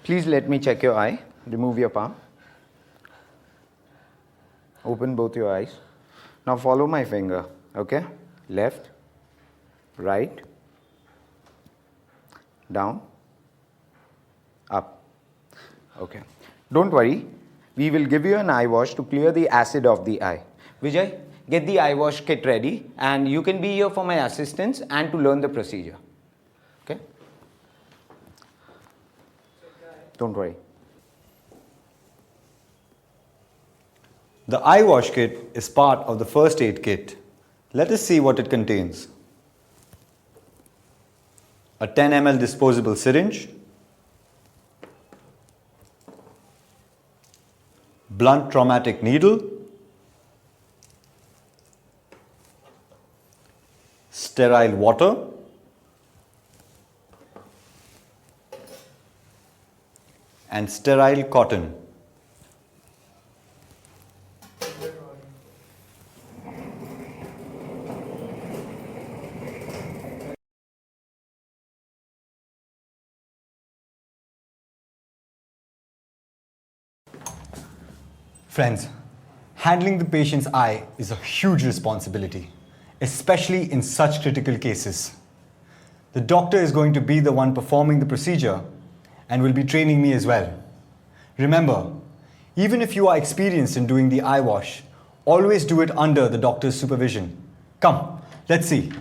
Please let me check your eye. Remove your palm. Open both your eyes. Now follow my finger, okay? Left, right, down, up. Okay. Don't worry. We will give you an eye wash to clear the acid of the eye. Vijay, get the eye wash kit ready and you can be here for my assistance and to learn the procedure. Okay? Don't worry. The eye wash kit is part of the first aid kit. Let us see what it contains. A 10 ml disposable syringe, blunt traumatic needle, sterile water, and sterile cotton. Friends, handling the patient's eye is a huge responsibility, especially in such critical cases. The doctor is going to be the one performing the procedure and will be training me as well. Remember, even if you are experienced in doing the eye wash, always do it under the doctor's supervision. Come, let's see.